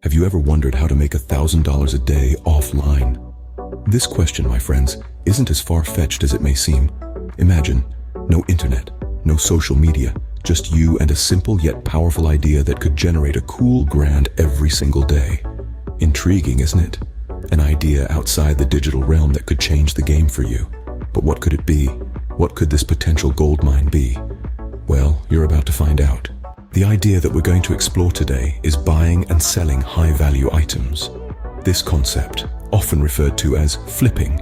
Have you ever wondered how to make $1,000 a day offline? This question, my friends, isn't as far-fetched as it may seem. Imagine, no internet, no social media, just you and a simple yet powerful idea that could generate a cool grand every single day. Intriguing, isn't it? An idea outside the digital realm that could change the game for you. But what could it be? What could this potential goldmine be? Well, you're about to find out. The idea that we're going to explore today is buying and selling high-value items. This concept, often referred to as flipping,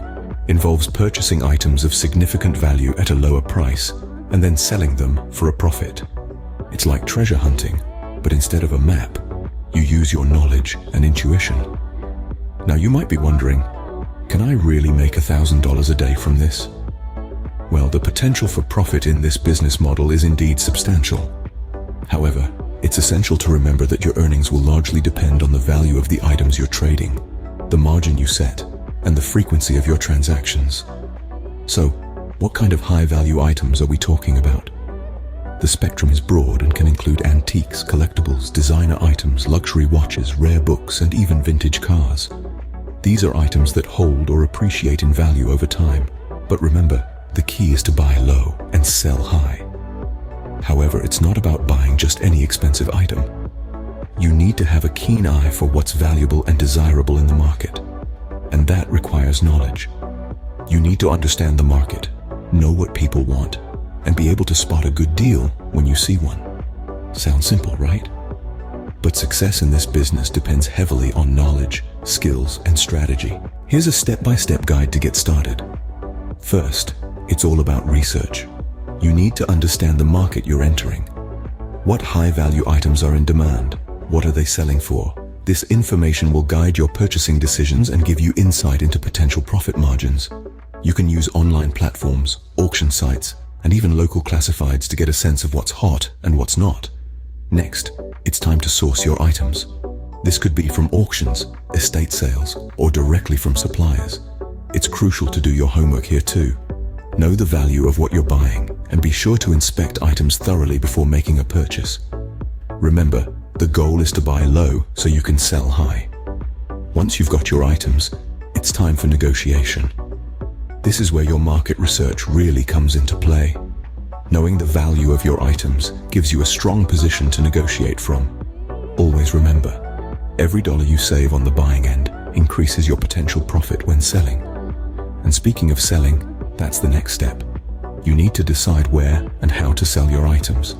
involves purchasing items of significant value at a lower price and then selling them for a profit. It's like treasure hunting, but instead of a map, you use your knowledge and intuition. Now you might be wondering, can I really make $1,000 a day from this? Well, the potential for profit in this business model is indeed substantial. However, it's essential to remember that your earnings will largely depend on the value of the items you're trading, the margin you set, and the frequency of your transactions. So, what kind of high-value items are we talking about? The spectrum is broad and can include antiques, collectibles, designer items, luxury watches, rare books, and even vintage cars. These are items that hold or appreciate in value over time. But remember, the key is to buy low and sell high. However, it's not about buying just any expensive item. You need to have a keen eye for what's valuable and desirable in the market. And that requires knowledge. You need to understand the market, know what people want, and be able to spot a good deal when you see one. Sounds simple, right? But success in this business depends heavily on knowledge, skills, and strategy. Here's a step-by-step guide to get started. First, it's all about research. You need to understand the market you're entering. What high-value items are in demand? What are they selling for? This information will guide your purchasing decisions and give you insight into potential profit margins. You can use online platforms, auction sites, and even local classifieds to get a sense of what's hot and what's not. Next, it's time to source your items. This could be from auctions, estate sales, or directly from suppliers. It's crucial to do your homework here too. Know the value of what you're buying and be sure to inspect items thoroughly before making a purchase. Remember, the goal is to buy low so you can sell high. Once you've got your items, it's time for negotiation. This is where your market research really comes into play. Knowing the value of your items gives you a strong position to negotiate from. Always remember, every dollar you save on the buying end increases your potential profit when selling. And speaking of selling, that's the next step. You need to decide where and how to sell your items.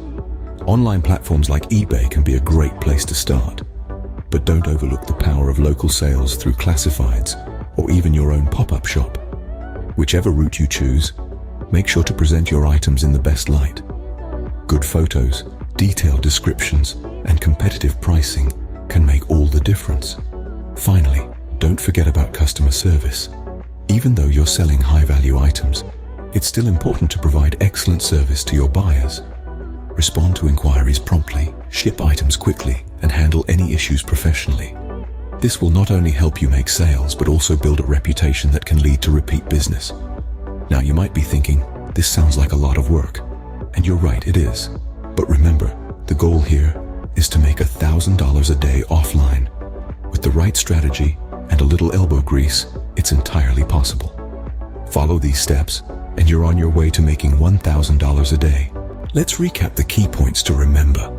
Online platforms like eBay can be a great place to start. But don't overlook the power of local sales through classifieds or even your own pop-up shop. Whichever route you choose, make sure to present your items in the best light. Good photos, detailed descriptions, and competitive pricing can make all the difference. Finally, don't forget about customer service. Even though you're selling high-value items, it's still important to provide excellent service to your buyers. Respond to inquiries promptly, ship items quickly, and handle any issues professionally. This will not only help you make sales, but also build a reputation that can lead to repeat business. Now you might be thinking, this sounds like a lot of work. And you're right, it is. But remember, the goal here is to make $1,000 a day offline. With the right strategy and a little elbow grease, it's entirely possible. Follow these steps, and you're on your way to making $1,000 a day. Let's recap the key points to remember.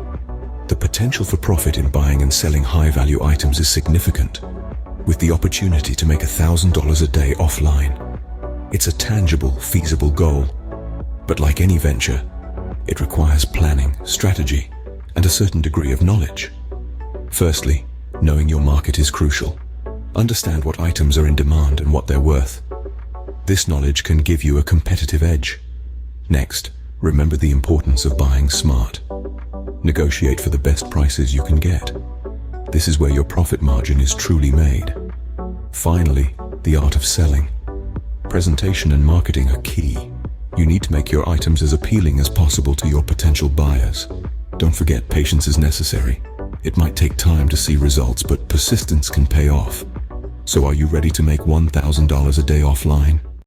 The potential for profit in buying and selling high-value items is significant, with the opportunity to make $1,000 a day offline. It's a tangible, feasible goal. But like any venture, it requires planning, strategy, and a certain degree of knowledge. Firstly, knowing your market is crucial. Understand what items are in demand and what they're worth. This knowledge can give you a competitive edge. Next, remember the importance of buying smart. Negotiate for the best prices you can get. This is where your profit margin is truly made. Finally, the art of selling. Presentation and marketing are key. You need to make your items as appealing as possible to your potential buyers. Don't forget, patience is necessary. It might take time to see results, but persistence can pay off. So are you ready to make $1,000 a day offline?